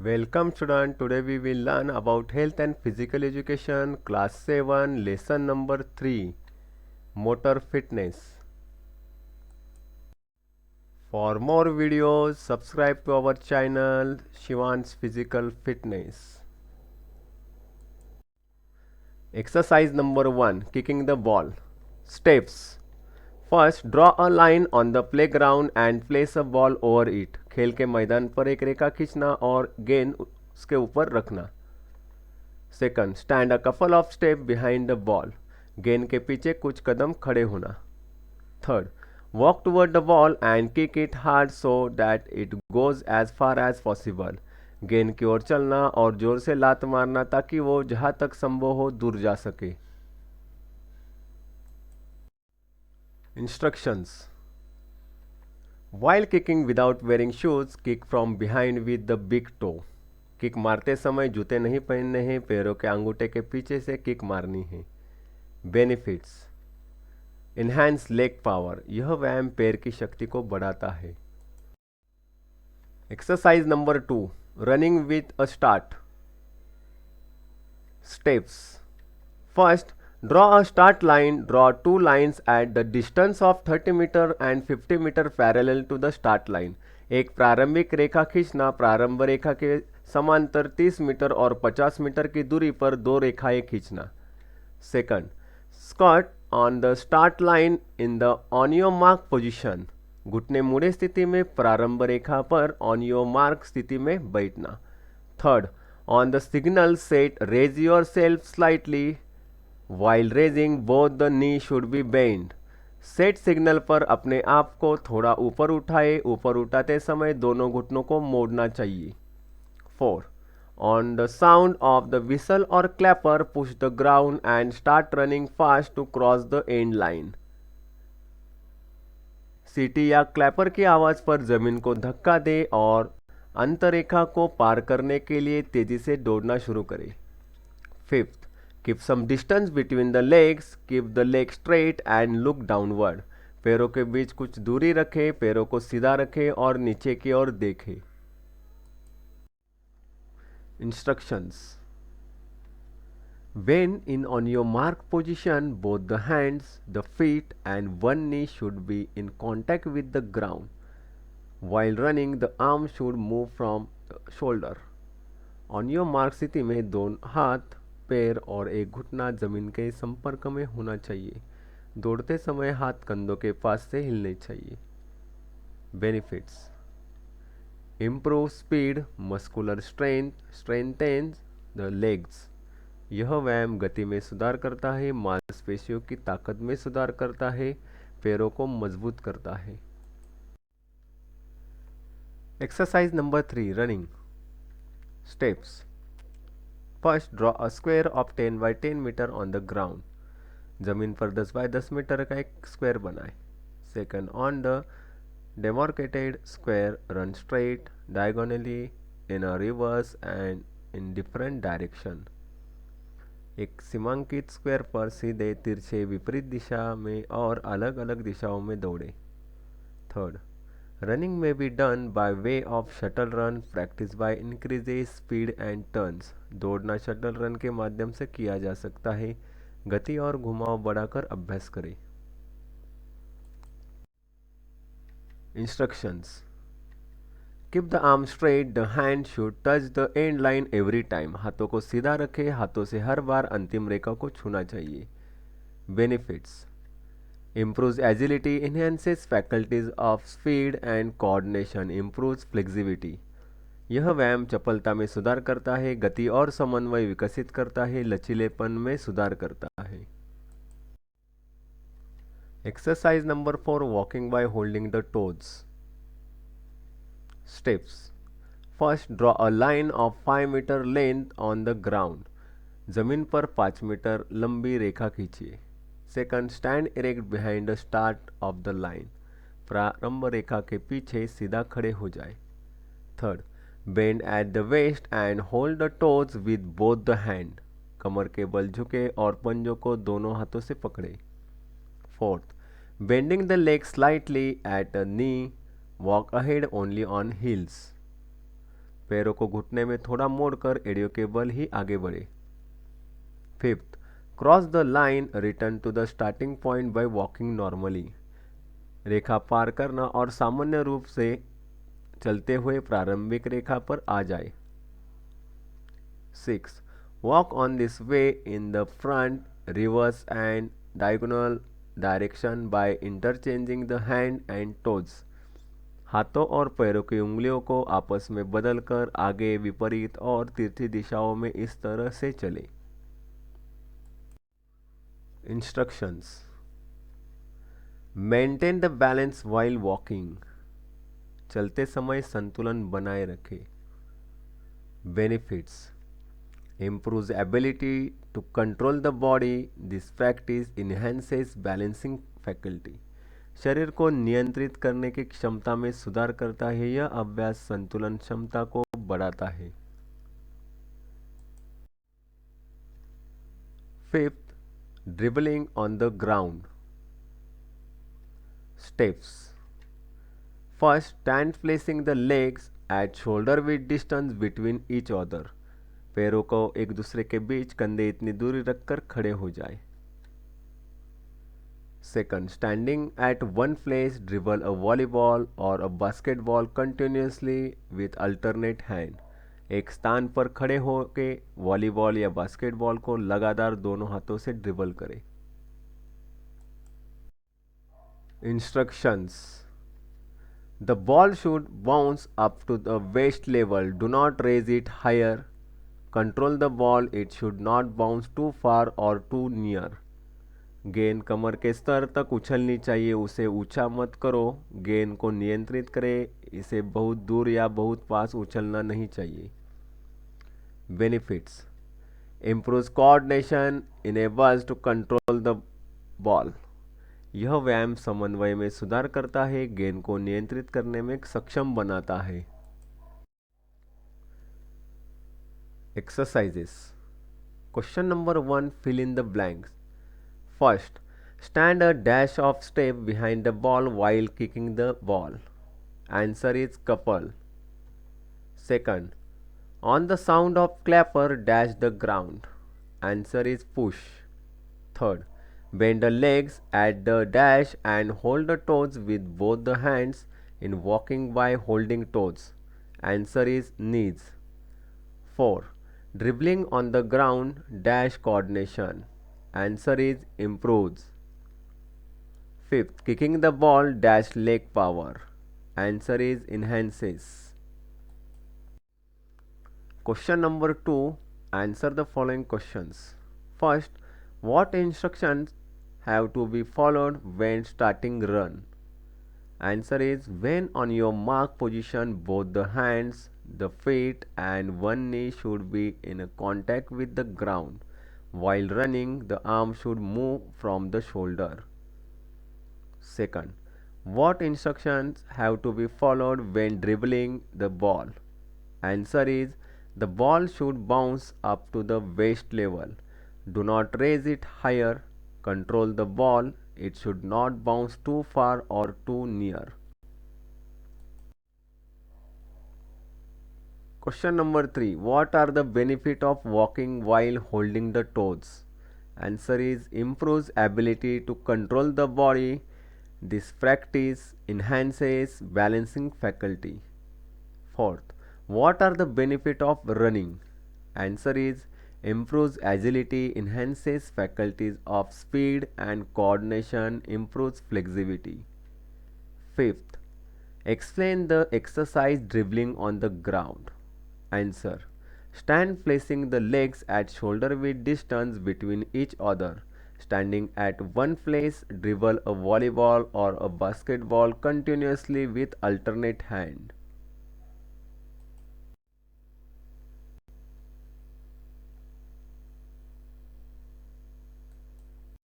Welcome student. Today we will learn about health and physical education class 7 lesson number 3 motor fitness. For more videos subscribe to our channel Shivan's Physical Fitness. Exercise number 1 kicking the ball. Steps. First draw a line on the playground and place a ball over it. खेल के मैदान पर एक रेखा खींचना और गेंद उसके ऊपर रखना. Second stand a couple of step behind the ball. गेंद के पीछे कुछ कदम खड़े होना. Third walk toward the ball and kick it hard so that it goes as far as possible. गेंद की ओर चलना और जोर से लात मारना ताकि वो जहां तक संभव हो दूर जा सके. Instructions. While kicking without wearing shoes, kick from behind with the big toe. Kick मारते समय जूते नहीं पहनने हैं, पैरों के अंगूठे के पीछे से किक मारनी है. बेनिफिट्स. Enhance leg power. यह व्यायाम पैर की शक्ति को बढ़ाता है. Exercise number 2 running with a start. Steps. First draw a start line. Draw two lines at the distance of 30 meter and 50 meter parallel to the start line. एक प्रारंभिक रेखा खींचना. प्रारंभ रेखा के समांतर 30 मीटर और 50 मीटर की दूरी पर दो रेखाएं खींचना. Second squat on the start line in the on your mark position. घुटने मुड़े स्थिति में प्रारंभ रेखा पर ऑन योर मार्क स्थिति में बैठना. Third on the signal set raise yourself slightly. While raising both the knee should be bent. Set signal पर अपने आप को थोड़ा ऊपर उठाए. ऊपर उठाते समय दोनों घुटनों को मोड़ना चाहिए. 4 on the sound of the whistle और clapper push the ground and start running fast to cross the end line. सीटी या क्लैपर की आवाज पर जमीन को धक्का दे और अंतरेखा को पार करने के लिए तेजी से दौड़ना शुरू करें. Fifth Keep some distance between the legs. Keep the leg straight and look downward. पैरों के बीच कुछ दूरी रखें. पैरों को सीधा रखें और नीचे की ओर देखें. Instructions. When in on your mark position, both the hands, the feet and one knee should be in contact with the ground. While running, the arm should move from the shoulder. On your mark स्थिति में दोनों हाथ, पैर और एक घुटना जमीन के संपर्क में होना चाहिए. दौड़ते समय हाथ कंधों के पास से हिलने चाहिए. Benefits. Improve speed. Muscular strength. Strengthens the legs. यह व्यायाम गति में सुधार करता है. मांसपेशियों की ताकत में सुधार करता है. पैरों को मजबूत करता है. Exercise number 3 running. Steps. First draw a square of 10 by 10 metre on the ground. जमीन पर 10 बाई 10 मीटर का एक स्क्वायर बनाए. Second on the demarcated square run straight diagonally in a reverse and in different direction. एक सीमांकित square पर सीधे तिरछे विपरीत दिशा में और अलग अलग दिशाओं में दौड़े. Third Running may be done by way of shuttle run. Practice by increases speed and turns. दौड़ना शटल रन के माध्यम से किया जा सकता है. गति और घुमाव बढ़ाकर अभ्यास करें. Instructions. Keep the arm straight. The hand should touch the end line every time. हाथों को सीधा रखें. हाथों से हर बार अंतिम रेखा को छूना चाहिए. Benefits. Improves agility, enhances faculties of speed and coordination, improves flexibility. यह व्यायाम चपलता में सुधार करता है. गति और समन्वय विकसित करता है. लचीलेपन में सुधार करता है. Exercise number 4 walking by holding the toes. Steps. First draw a line of 5 metre length on the ground. जमीन पर 5 मीटर लंबी रेखा खींचिए. Second stand erect behind the start of the line. प्रारंभ रेखा के पीछे सीधा खड़े हो जाए. Third bend at the waist and hold the toes with both the hand. कमर के बल झुके और पंजों को दोनों हाथों से पकड़े. Fourth bending the leg slightly at a knee. Walk ahead only on heels. पैरों को घुटने में थोड़ा मोड़कर एडियो के बल ही आगे बढ़े। Fifth, cross the line, return to the starting point by walking normally. रेखा पार करना और सामान्य रूप से चलते हुए प्रारंभिक रेखा पर आ जाए। 6. Walk on this way in the front, reverse and diagonal direction by interchanging the hand and toes. हाथों और पैरों की उंगलियों को आपस में बदलकर आगे, विपरीत और तिरछी दिशाओं में इस तरह से चले। Instructions: maintain the balance while walking. चलते समय संतुलन बनाए रखें। Benefits: improves ability to control the body. This practice enhances balancing faculty. शरीर को नियंत्रित करने की क्षमता में सुधार करता है। यह अभ्यास संतुलन क्षमता को बढ़ाता है। Fifth, dribbling on the ground. Steps: first, stand placing the legs at shoulder with distance between each other. पैरों को एक दूसरे के बीच कंधे इतनी दूरी रखकर खड़े हो जाए। Second, standing at one place, dribble a volleyball और a basketball continuously with alternate hand. एक स्थान पर खड़े होके वॉलीबॉल या बास्केटबॉल को लगातार दोनों हाथों से ड्रिबल करें। Instructions: the ball should bounce up to the waist level, do not raise it higher. Control the ball, it should not bounce too far or too near. गेंद कमर के स्तर तक उछलनी चाहिए, उसे ऊंचा मत करो। गेंद को नियंत्रित करें, इसे बहुत दूर या बहुत पास उछलना नहीं चाहिए। Benefits: improves coordination, enables to control the ball. यह व्यायाम समन्वय में सुधार करता है, गेंद को नियंत्रित करने में सक्षम बनाता है। Exercises. Question number 1. Fill in the blanks. First, stand a dash of step behind the ball while kicking the ball. Answer is couple. Second, on the sound of clapper, dash the ground. Answer is push. Third, bend the legs at the dash and hold the toes with both the hands in walking by holding toes. Answer is knees. 4. Dribbling on the ground, dash coordination. Answer is improves. 5th, kicking the ball, dash leg power. Answer is enhances. Question number 2. Answer the following questions. First, what instructions have to be followed when starting run? Answer is, when on your mark position, both the hands, the feet and one knee should be in a contact with the ground. While running, the arm should move from the shoulder. Second, what instructions have to be followed when dribbling the ball? Answer is, the ball should bounce up to the waist level. Do not raise it higher. Control the ball. It should not bounce too far or too near. Question number 3. What are the benefits of walking while holding the toes? Answer is, improves ability to control the body. This practice enhances balancing faculty. Fourth, what are the benefits of running? Answer is, improves agility, enhances faculties of speed and coordination, improves flexibility. Fifth, explain the exercise dribbling on the ground. Answer, stand placing the legs at shoulder width distance between each other. Standing at one place, dribble a volleyball or a basketball continuously with alternate hand.